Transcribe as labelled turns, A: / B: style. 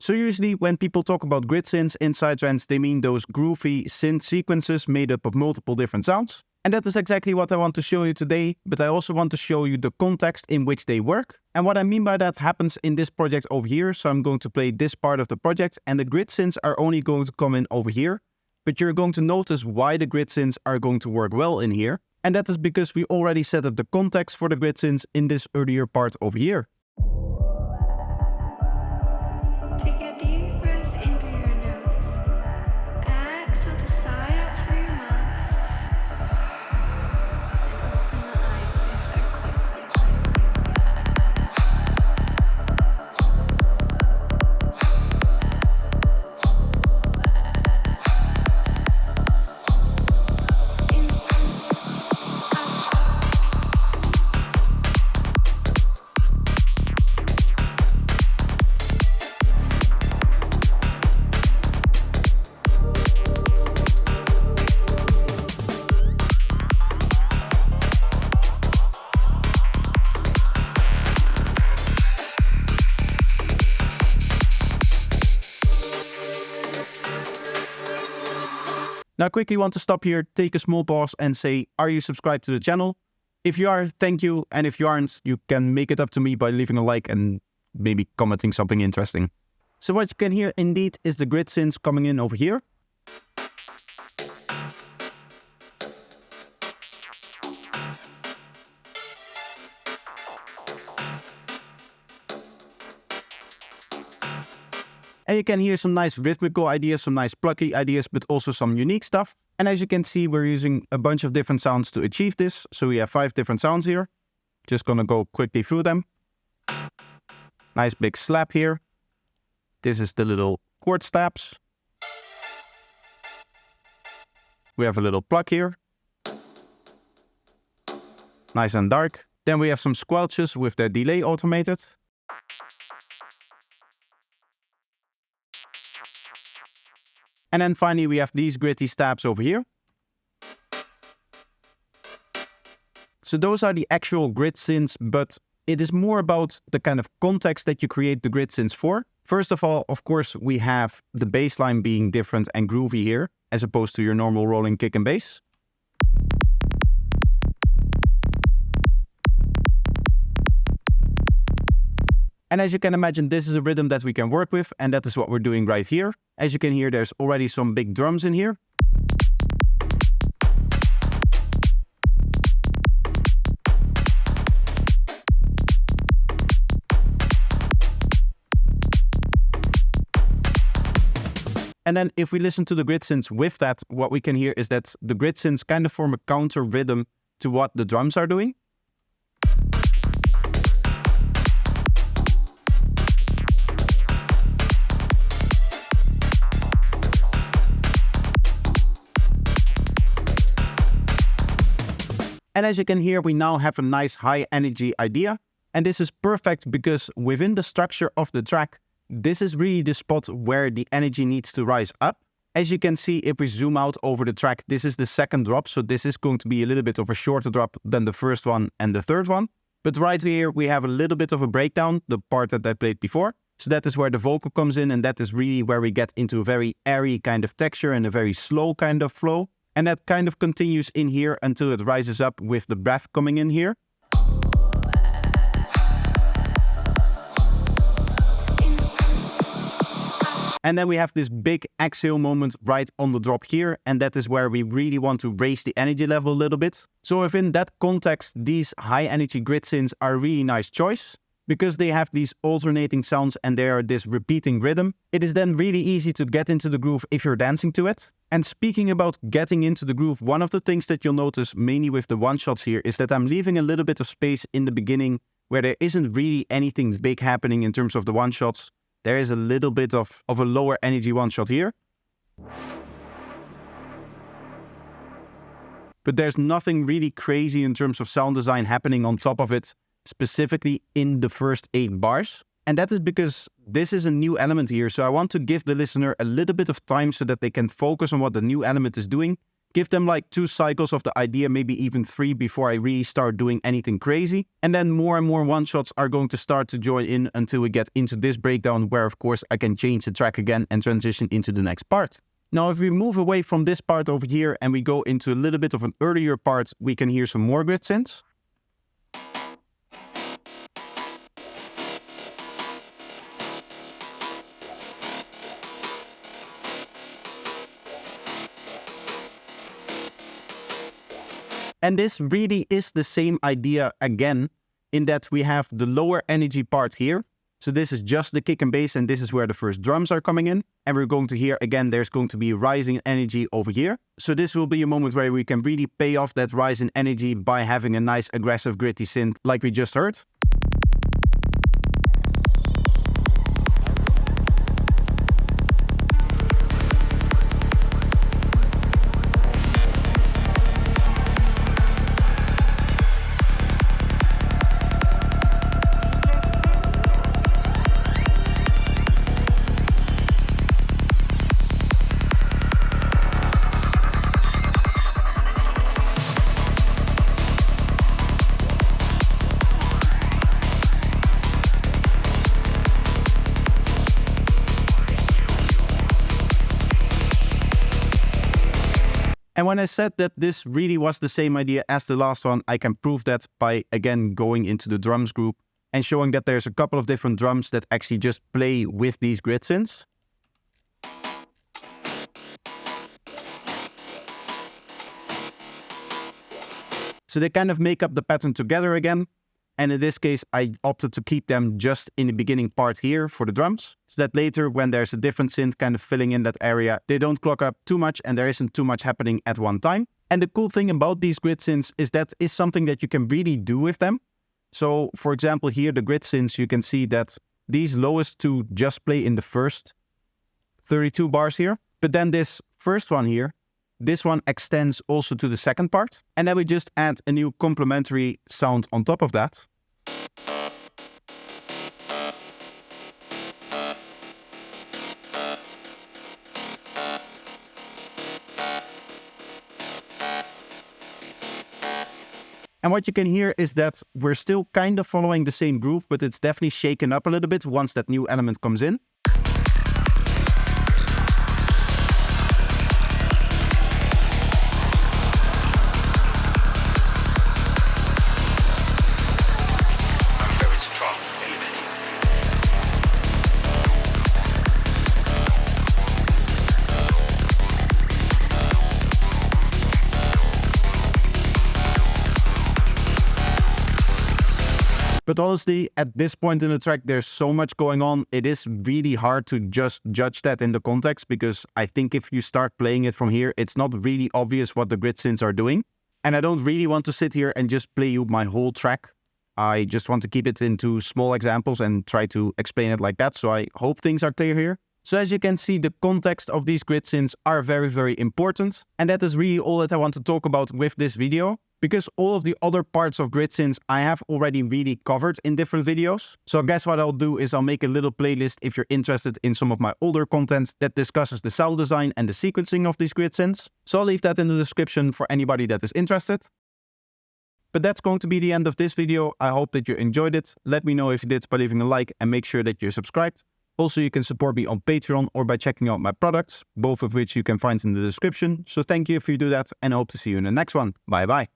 A: So usually when people talk about grid synths in Psytrance, they mean those groovy synth sequences made up of multiple different sounds. And that is exactly what I want to show you today, but I also want to show you the context in which they work. And what I mean by that happens in this project over here, so I'm going to play this part of the project, and the grid synths are only going to come in over here. But you're going to notice why the grid synths are going to work well in here. And that is because we already set up the context for the grid synths in this earlier part over here.
B: Take a deep breath in through your nose. Exhale to sigh out through your mouth. And open the eyes if they're closely.
A: Now I quickly want to stop here, take a small pause and say, are you subscribed to the channel? If you are, thank you. And if you aren't, you can make it up to me by leaving a like and maybe commenting something interesting. So what you can hear indeed is the grid synths coming in over here. And you can hear some nice rhythmical ideas, some nice plucky ideas, but also some unique stuff. And as you can see, we're using a bunch of different sounds to achieve this. So we have 5 different sounds here. Just gonna go quickly through them. Nice big slap here. This is the little chord stabs. We have a little pluck here. Nice and dark. Then we have some squelches with their delay automated. And then finally we have these gritty stabs over here. So those are the actual grid synths, but it is more about the kind of context that you create the grid synths for. First of all, of course, we have the bass line being different and groovy here, as opposed to your normal rolling kick and bass. And as you can imagine, this is a rhythm that we can work with, and that is what we're doing right here. As you can hear, there's already some big drums in here. And then if we listen to the grid synths with that, what we can hear is that the grid synths kind of form a counter rhythm to what the drums are doing. And as you can hear, we now have a nice high energy idea. And this is perfect because within the structure of the track, this is really the spot where the energy needs to rise up. As you can see, if we zoom out over the track, this is the second drop. So this is going to be a little bit of a shorter drop than the first one and the third one. But right here, we have a little bit of a breakdown, the part that I played before. So that is where the vocal comes in, and that is really where we get into a very airy kind of texture and a very slow kind of flow. And that kind of continues in here until it rises up with the breath coming in here. And then we have this big exhale moment right on the drop here, and that is where we really want to raise the energy level a little bit. So within that context, these high energy grid synths are a really nice choice. Because they have these alternating sounds and they are this repeating rhythm, it is then really easy to get into the groove if you're dancing to it. And speaking about getting into the groove, one of the things that you'll notice mainly with the one-shots here is that I'm leaving a little bit of space in the beginning where there isn't really anything big happening in terms of the one-shots. There is a little bit of a lower energy one-shot here. But there's nothing really crazy in terms of sound design happening on top of it, specifically in the first 8 bars. And that is because this is a new element here, so I want to give the listener a little bit of time so that they can focus on what the new element is doing Give them like 2 cycles of the idea, maybe even 3 before I really start doing anything crazy. And then more and more one-shots are going to start to join in until we get into this breakdown where of course I can change the track again and transition into the next part. Now if we move away from this part over here and we go into a little bit of an earlier part, we can hear some more grid synths. And this really is the same idea again, in that we have the lower energy part here. So this is just the kick and bass, and this is where the first drums are coming in. And we're going to hear again, there's going to be rising energy over here. So this will be a moment where we can really pay off that rise in energy by having a nice aggressive gritty synth like we just heard. And when I said that this really was the same idea as the last one, I can prove that by again going into the drums group and showing that there's a couple of different drums that actually just play with these grid synths. So they kind of make up the pattern together again. And in this case, I opted to keep them just in the beginning part here for the drums, so that later when there's a different synth kind of filling in that area, they don't clog up too much and there isn't too much happening at one time. And the cool thing about these grid synths is that is something that you can really do with them. So for example, here the grid synths, you can see that these lowest 2 just play in the first 32 bars here. But then this first one here, this one extends also to the second part. And then we just add a new complementary sound on top of that. And what you can hear is that we're still kind of following the same groove, but it's definitely shaken up a little bit once that new element comes in. But honestly, at this point in the track, there's so much going on. It is really hard to just judge that in the context, because I think if you start playing it from here, it's not really obvious what the grid synths are doing. And I don't really want to sit here and just play you my whole track. I just want to keep it into small examples and try to explain it like that. So I hope things are clear here. So as you can see, the context of these grid synths are very, very important. And that is really all that I want to talk about with this video, because all of the other parts of grid synths I have already really covered in different videos. So I guess what I'll do is I'll make a little playlist if you're interested in some of my older content that discusses the sound design and the sequencing of these grid synths. So I'll leave that in the description for anybody that is interested. But that's going to be the end of this video. I hope that you enjoyed it. Let me know if you did by leaving a like, and make sure that you're subscribed. Also, you can support me on Patreon or by checking out my products, both of which you can find in the description. So thank you if you do that, and I hope to see you in the next one. Bye bye.